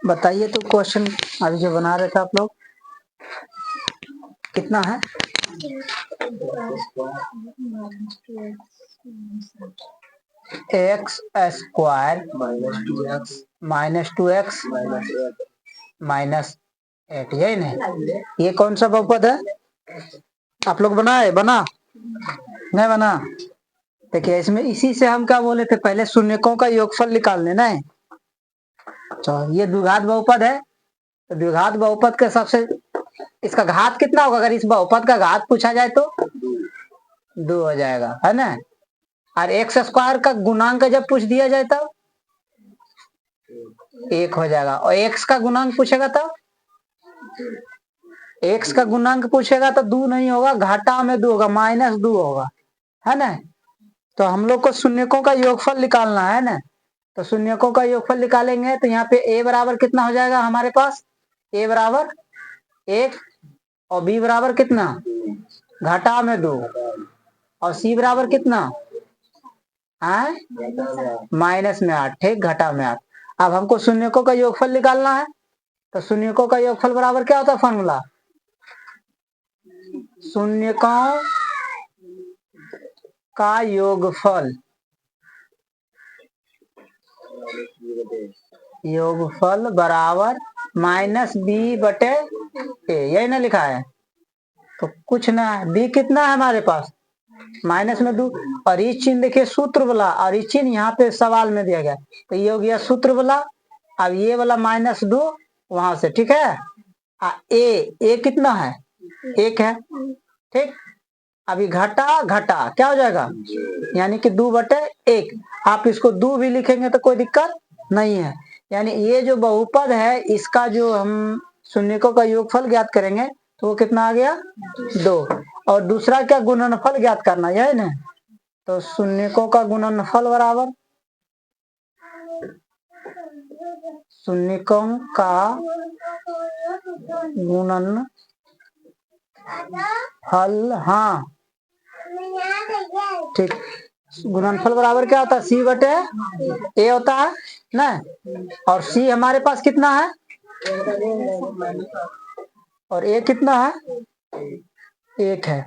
बताइए तो क्वेश्चन अभी जो बना रहे थे आप लोग कितना है? X square minus 2x minus 8, यही नहीं? ये कौन सा बहुपद है? आप लोग बनाए? बना नहीं बना? देखिए इसमें इसी से हम क्या बोले थे, पहले शून्यकों का योगफल निकालने ना। तो ये द्विघात बहुपद है, तो द्विघात बहुपद के हिसाब से इसका घात कितना होगा? अगर इस बहुपद का घात पूछा जाए तो 2 हो जाएगा, है ना? और एक्स स्क्वायर का गुणांक जब पूछ दिया जाए तब 1 हो जाएगा, और एक्स का गुणांक पूछेगा तब एक्स का गुणांक पूछेगा तो 2 नहीं होगा, घाटा में 2 होगा, -2 होगा, है ना? तो हम लोग को शून्यकों का योगफल निकालना है ना। तो शून्यकों का योगफल निकालेंगे तो यहाँ पे a बराबर कितना हो जाएगा हमारे पास? a बराबर 1 और b बराबर कितना? घाटा में 2 और c बराबर कितना? माइनस में 8, ठीक, घटा में 8। अब हमको शून्यकों का योगफल निकालना है, तो शून्यकों का योगफल बराबर क्या होता है फॉर्मूला? शून्यकों का योगफल बराबर -b/a, यही ना लिखा है? तो कुछ ना है, b कितना है हमारे पास? -2, और ये चिन्ह देखिए सूत्र वाला, और ये चिन्ह यहाँ पे सवाल में दिया गया, तो ये हो गया सूत्र वाला। अब ये वाला -2 वहां से, ठीक है। ए कितना है? 1 है, ठीक। अभी घटा घटा क्या हो जाएगा? यानी कि 2/1। आप इसको 2 भी लिखेंगे तो कोई दिक्कत नहीं है। यानी ये जो बहुपद है इसका जो हम शून्यकों का योगफल ज्ञात करेंगे तो वो कितना आ गया? 2। और दूसरा क्या? गुणनफल ज्ञात करना, यह है ना? तो शून्यकों का गुणनफल बराबर शून्यकों का गुणनफल, हाँ ठीक। गुणनफल बराबर क्या होता है? c/a होता है ना। और c हमारे पास कितना है? और a कितना है? 1 है,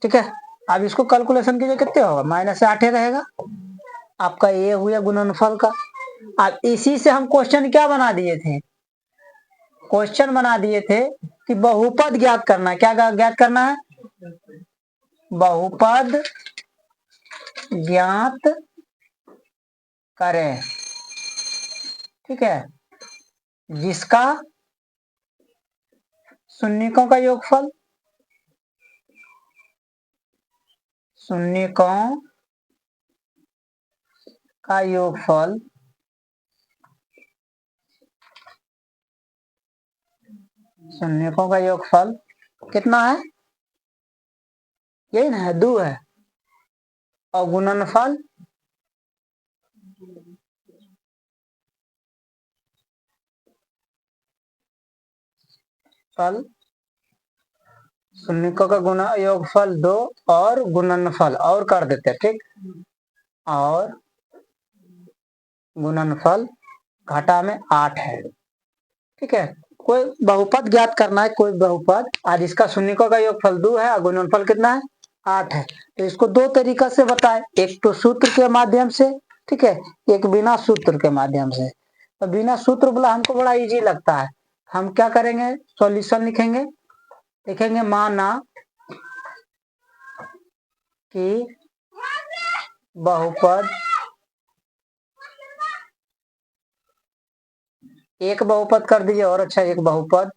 ठीक है। अब इसको कैलकुलेशन कीजिए, कितने होगा? -8 ही रहेगा आपका। ये हुआ गुणनफल का। अब इसी से हम क्वेश्चन क्या बना दिए थे? क्वेश्चन बना दिए थे कि बहुपद ज्ञात करना है। क्या ज्ञात करना है? बहुपद ज्ञात करें, ठीक है, जिसका शून्यकों का योगफल शून्यकों का योगफल शून्यकों का योगफल कितना है? यही ना है, 2 है। और गुणनफल शून्यकों का योगफल 2 और गुणनफल और कर देते हैं, ठीक। और गुणनफल घाटा में 8 है, ठीक है। कोई बहुपद ज्ञात करना है, कोई बहुपद, आज इसका शून्यकों का योगफल 2 है और गुणनफल कितना है? 8 है। तो इसको 2 तरीका से बताए, एक तो सूत्र के माध्यम से, ठीक है, एक बिना सूत्र के माध्यम से। तो बिना सूत्र वाला हमको बड़ा इजी लगता है। हम क्या करेंगे? सॉल्यूशन लिखेंगे माना कि बहुपद, एक बहुपद कर दीजिए और अच्छा, एक बहुपद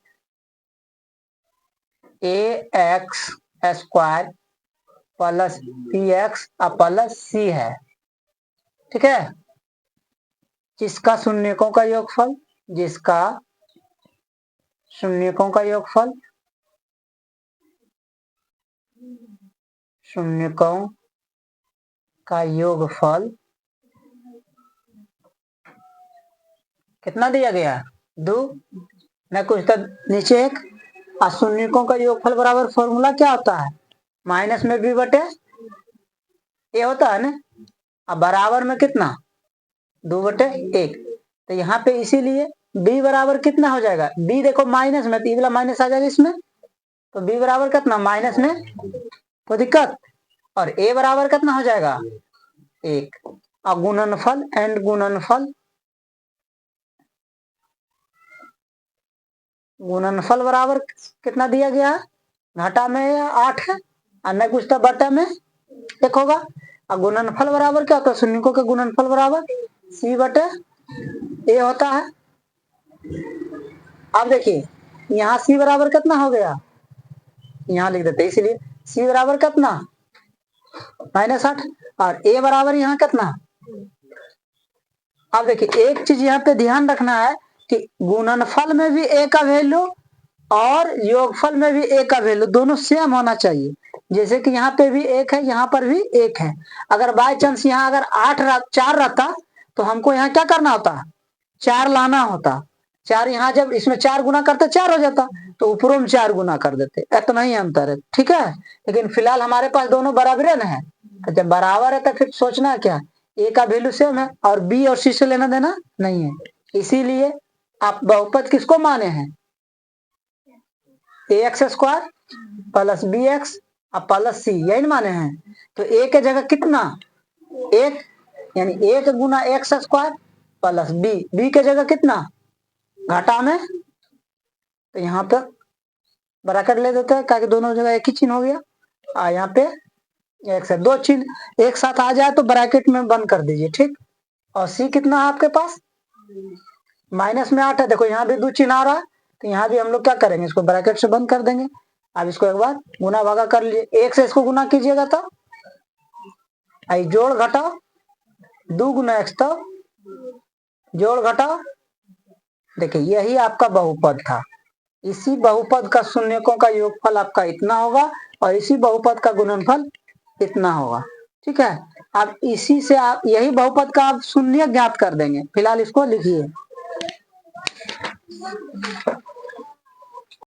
ax² plus bx plus c है, ठीक है। जिसका शून्यकों का योगफल शून्यकों का योगफल कितना दिया गया? 2 न कुछ तो नीचे 1। और शून्यकों का योगफल बराबर फॉर्मूला क्या होता है? माइनस में b/a होता है ना। अब बराबर में कितना? 2/1। तो यहाँ पे इसीलिए b बराबर कितना हो जाएगा, b देखो माइनस में, तो ये वाला माइनस आ जाएगा इसमें, तो b बराबर कितना माइनस में, कोई दिक्कत। और a बराबर कितना हो जाएगा 1। अब गुणनफल एंड गुणनफल बराबर कितना दिया गया है, घटा में 8 है, अन्य कुछ तो बटा में 1 होगा। और गुणनफल बराबर क्या होता है, शून्यकों का गुणनफल बराबर c बटे a होता है। अब देखिए यहाँ c बराबर कितना हो गया, यहाँ लिख देते, इसलिए c बराबर कितना -8 और a बराबर यहाँ कितना। अब देखिए एक चीज यहाँ पे ध्यान रखना है कि गुणनफल में भी a का वैल्यू और योगफल में भी a का वैल्यू दोनों सेम होना चाहिए। जैसे कि यहाँ पे भी 1 है, यहाँ पर भी 1 है। अगर बाय चांस यहाँ अगर 4 रहता तो हमको यहाँ क्या करना होता, 4 लाना होता। 4 यहाँ जब इसमें 4 गुना करते 4 हो जाता, तो ऊपरों में 4 गुना कर देते, इतना ही अंतर है, ठीक है। लेकिन फिलहाल हमारे पास दोनों बराबर है, तो जब बराबर है तो फिर सोचना क्या, ए का वैल्यू सेम है और बी और सी से लेना देना नहीं है। इसीलिए आप बहुपद किसको माने हैं, ax² plus bx plus c, यही माने हैं। तो a के जगह कितना 1, यानी 1 गुना x² प्लस b के जगह कितना घटा में, तो यहाँ पे ब्रैकेट ले देते हैं, ताकि दोनों जगह एक ही चिन्ह हो गया। यहाँ पे एक से दो चिन्ह एक साथ आ जाए तो ब्रैकेट में बंद कर दीजिए, ठीक। और c कितना है आपके पास -8 है, देखो यहाँ भी 2 चिन्ह आ रहा है, तो यहाँ भी हम लोग क्या करेंगे, इसको ब्रैकेट से बंद कर देंगे। अब इसको एक बार गुना भागा कर लीजिए, 1 से इसको गुना कीजिएगा तो आई जोड़ घटाओ 2 गुना x, तो जोड़ घटाओ, देखिए यही आपका बहुपद था। इसी बहुपद का शून्यकों का योगफल आपका इतना होगा और इसी बहुपद का गुणनफल इतना होगा, ठीक है। अब इसी से आप यही बहुपद का आप शून्य ज्ञात कर देंगे। फिलहाल इसको लिखिए।